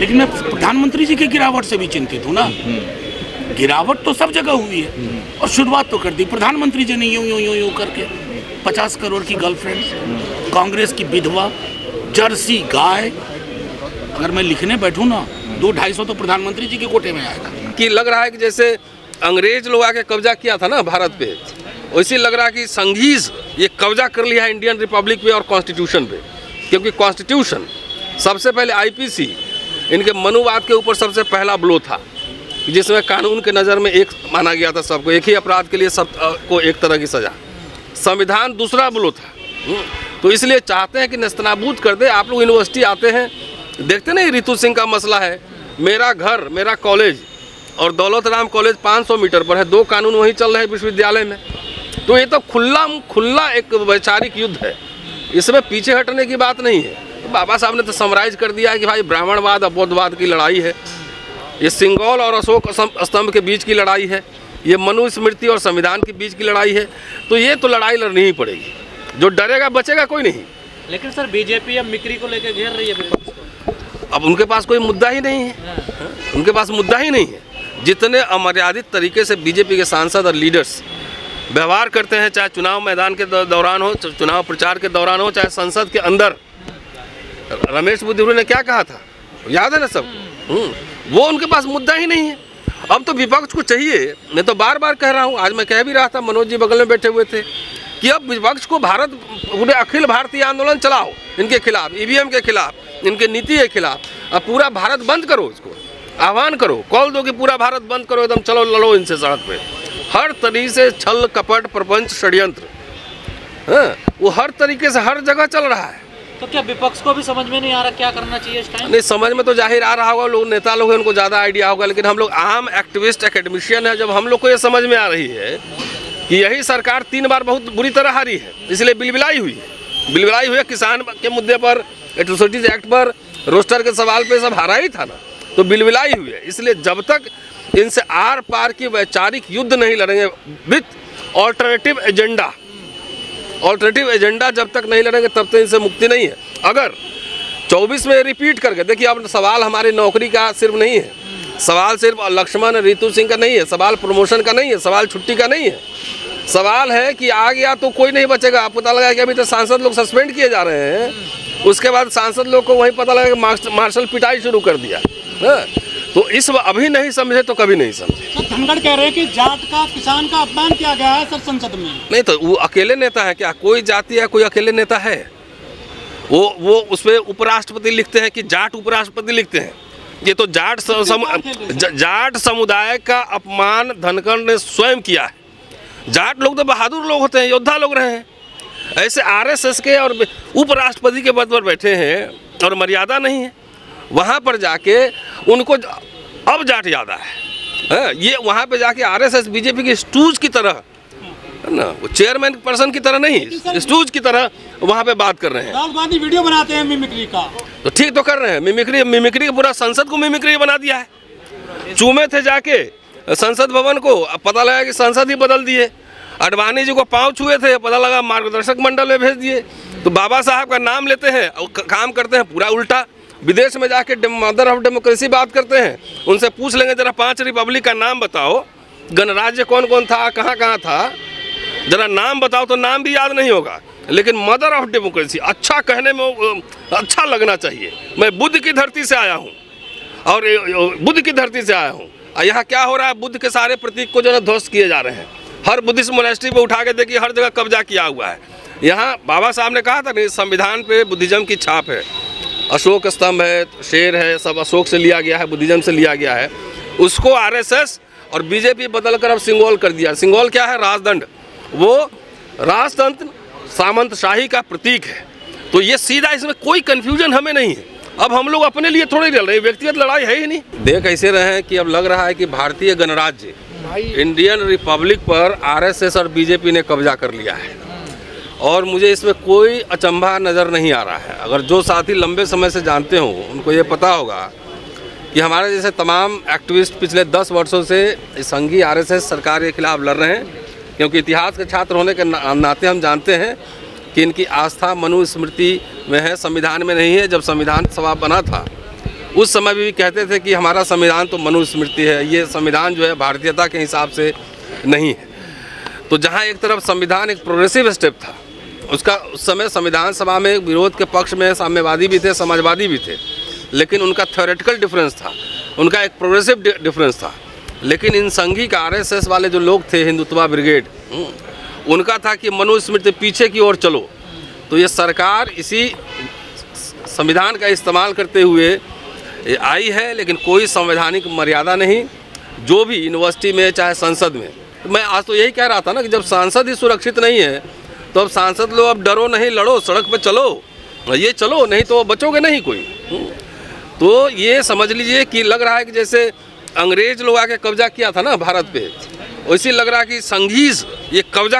लेकिन मैं प्रधानमंत्री जी की गिरावट से भी चिंतित हूँ ना। गिरावट तो सब जगह हुई है और शुरुआत तो कर दी प्रधानमंत्री जी ने यूं यूं यूं यूं करके। 50 करोड़ की गर्लफ्रेंड, कांग्रेस की विधवा, जर्सी गाय। अगर मैं लिखने बैठूं ना 200-250 तो प्रधानमंत्री जी के कोटे में आएगा। कि लग रहा है कि जैसे अंग्रेज लोग आके कब्जा किया था ना भारत पे, वैसे लग रहा है कि संघीज ये कब्जा कर लिया है इंडियन रिपब्लिक पे और कॉन्स्टिट्यूशन पे। क्योंकि कॉन्स्टिट्यूशन सबसे पहले आईपीसी इनके मनुवाद के ऊपर सबसे पहला ब्लो था, जिसमें कानून के नज़र में एक माना गया था सबको, एक ही अपराध के लिए सबको एक तरह की सज़ा। संविधान दूसरा ब्लो था। तो इसलिए चाहते हैं कि नेस्तनाबूद कर दे। आप लोग यूनिवर्सिटी आते हैं, देखते नहीं रितु सिंह का मसला है, मेरा घर मेरा कॉलेज और दौलत राम कॉलेज 500 मीटर पर है, 2 कानून वहीं चल रहे हैं विश्वविद्यालय में। तो ये तो खुला एक वैचारिक युद्ध है, इसमें पीछे हटने की बात नहीं है। बाबा साहब ने तो समराइज कर दिया है कि भाई ब्राह्मणवाद और बौद्धवाद की लड़ाई है, ये सिंगौल और अशोक स्तंभ के बीच की लड़ाई है, ये मनुस्मृति और संविधान के बीच की लड़ाई है। तो ये तो लड़ाई लड़नी ही पड़ेगी, जो डरेगा बचेगा कोई नहीं। लेकिन सर बीजेपी अब मिक्री को लेकर घेर रही है विपक्ष को। अब उनके पास कोई मुद्दा ही नहीं है, उनके पास मुद्दा ही नहीं है। जितने अमर्यादित तरीके से बीजेपी के सांसद और लीडर्स व्यवहार करते हैं, चाहे चुनाव मैदान के दौरान हो, चुनाव प्रचार के दौरान हो, चाहे संसद के अंदर। रमेश बुद्धिपुरी ने क्या कहा था याद है ना सब। वो उनके पास मुद्दा ही नहीं है। अब तो विपक्ष को चाहिए, मैं तो बार बार कह रहा हूँ, आज मैं कह भी रहा था, मनोज जी बगल में बैठे हुए थे, कि अब विपक्ष को भारत पूरे अखिल भारतीय आंदोलन चलाओ इनके खिलाफ, ईवीएम के खिलाफ, इनके नीति के खिलाफ। अब पूरा भारत बंद करो, इसको आह्वान करो, कॉल दो कि पूरा भारत बंद करो, एकदम चलो लड़ो इनसे सड़क पे। हर तरीके से छल कपट प्रपंच षड्यंत्र, वो हर तरीके से हर जगह चल रहा है। तो क्या विपक्ष को भी समझ में नहीं आ रहा क्या करना चाहिए इस टाइम? नहीं, समझ में तो जाहिर आ रहा होगा, लोग नेता लोग हैं उनको ज़्यादा आइडिया होगा, लेकिन हम लोग आम एक्टिविस्ट एकेडमिशियन है, जब हम लोग को ये समझ में आ रही है कि यही सरकार 3 बार बहुत बुरी तरह हारी है, इसलिए बिलबिलाई हुई है किसान के मुद्दे पर, एट्रोसिटीज एक्ट पर, रोस्टर के सवाल पे सब हारा ही था ना, तो बिलबिलाई हुई है। इसलिए जब तक इनसे आर पार की वैचारिक युद्ध नहीं लड़ेंगे विथ ऑल्टरनेटिव एजेंडा जब तक नहीं लड़ेंगे तब तक इनसे मुक्ति नहीं है। अगर 24 में रिपीट करके देखिए, अब सवाल हमारी नौकरी का सिर्फ नहीं है, सवाल सिर्फ लक्ष्मण रितु सिंह का नहीं है, सवाल प्रमोशन का नहीं है, सवाल छुट्टी का नहीं है, सवाल है कि आ गया तो कोई नहीं बचेगा। आप पता लगा कि अभी तो सांसद लोग सस्पेंड किए जा रहे हैं, उसके बाद सांसद लोग को वहीं पता लगा कि मार्शल पिटाई शुरू कर दिया है। तो इस अभी नहीं समझे तो कभी नहीं समझे। सर धनखड़ कह रहे हैं कि जाट का किसान का अपमान किया गया है सर संसद में। नहीं तो वो अकेले नेता है क्या? कोई जाति है, कोई अकेले नेता है? वो उसमें उपराष्ट्रपति लिखते हैं कि जाट उपराष्ट्रपति लिखते हैं। ये तो जाट समुदाय का अपमान धनखड़ ने स्वयं किया है। जाट लोग तो बहादुर लोग होते हैं, योद्धा लोग रहे हैं। ऐसे आरएसएस के और उपराष्ट्रपति के पद पर बैठे हैं और मर्यादा नहीं है, वहाँ पर जाके उनको अब जाट याद है। ये वहाँ पे जाके आरएसएस बीजेपी के स्टूज की तरह है ना, वो चेयरमैन पर्सन की तरह नहीं, स्टूज की तरह वहाँ पे बात कर रहे हैं। राहुल गांधी वीडियो बनाते हैं मिमिक्री का, तो ठीक तो कर रहे हैं, मिमिक्री पूरा संसद को मिमिक्री बना दिया है। चूमे थे जाके संसद भवन को, अब पता लगा कि संसद ही बदल दिए। अडवाणी जी को पाँव छुए थे, पता लगा मार्गदर्शक मंडल में भेज दिए। तो बाबा साहब का नाम लेते हैं और काम करते हैं पूरा उल्टा। विदेश में जाके मदर ऑफ डेमोक्रेसी बात करते हैं, उनसे पूछ लेंगे जरा 5 रिपब्लिक का नाम बताओ, गणराज्य कौन कौन था, कहाँ कहाँ था, जरा नाम बताओ, तो नाम भी याद नहीं होगा। लेकिन मदर ऑफ डेमोक्रेसी अच्छा कहने में अच्छा लगना चाहिए। मैं बुद्ध की धरती से आया हूँ और बुद्ध की धरती से आया हूँ। यहाँ क्या हो रहा है, बुद्ध के सारे प्रतीक को जो है ध्वस्त किए जा रहे हैं। हर बुद्धिस्ट मोनेस्ट्री पे उठा के देखिए, हर जगह कब्जा किया हुआ है। यहाँ बाबा साहब ने कहा था नहीं, संविधान पे बुद्धिज्म की छाप है, अशोक स्तंभ है, शेर है, सब अशोक से लिया गया है, बुद्धिज्म से लिया गया है। उसको आरएसएस और बीजेपी बदल कर अब सिंगोल कर दिया। सिंगोल क्या है? राजदंड। वो राजतंत्र सामंतशाही का प्रतीक है। तो ये सीधा, इसमें कोई कन्फ्यूजन हमें नहीं है। अब हम लोग अपने लिए थोड़ी लड़ रहे हैं, व्यक्तिगत लड़ाई है ही नहीं। देख ऐसे रहे हैं कि अब लग रहा है कि भारतीय गणराज्य इंडियन रिपब्लिक पर आरएसएस और बीजेपी ने कब्जा कर लिया है और मुझे इसमें कोई अचंभा नज़र नहीं आ रहा है। अगर जो साथी लंबे समय से जानते हो उनको ये पता होगा कि हमारे जैसे तमाम एक्टिविस्ट पिछले 10 वर्षों से संघीय आरएसएस सरकार के खिलाफ लड़ रहे हैं, क्योंकि इतिहास के छात्र होने के नाते हम जानते हैं कि इनकी आस्था मनुस्मृति में है, संविधान में नहीं है। जब संविधान सभा बना था उस समय भी कहते थे कि हमारा संविधान तो मनुस्मृति है, ये संविधान जो है भारतीयता के हिसाब से नहीं है। तो जहाँ एक तरफ संविधान एक प्रोग्रेसिव स्टेप था, उसका उस समय संविधान सभा में विरोध के पक्ष में साम्यवादी भी थे, समाजवादी भी थे, लेकिन उनका थ्योरेटिकल डिफरेंस था, उनका एक प्रोग्रेसिव डिफरेंस था। लेकिन इन संघी का आरएसएस वाले जो लोग थे, हिंदुत्वा ब्रिगेड, उनका था कि मनुस्मृति पीछे की ओर चलो। तो ये सरकार इसी संविधान का इस्तेमाल करते हुए आई है, लेकिन कोई संवैधानिक मर्यादा नहीं। जो भी यूनिवर्सिटी में चाहे संसद में, तो मैं आज तो यही कह रहा था ना कि जब सांसद ही सुरक्षित नहीं है तो अब सांसद लोग अब डरो नहीं, लड़ो, सड़क पे चलो, ये चलो, नहीं तो बचोगे नहीं कोई। तो ये समझ लीजिए कि लग रहा है कि जैसे अंग्रेज लोग आके कब्जा किया था ना भारत पे, वैसे लग रहा है कि संघीज ये कब्जा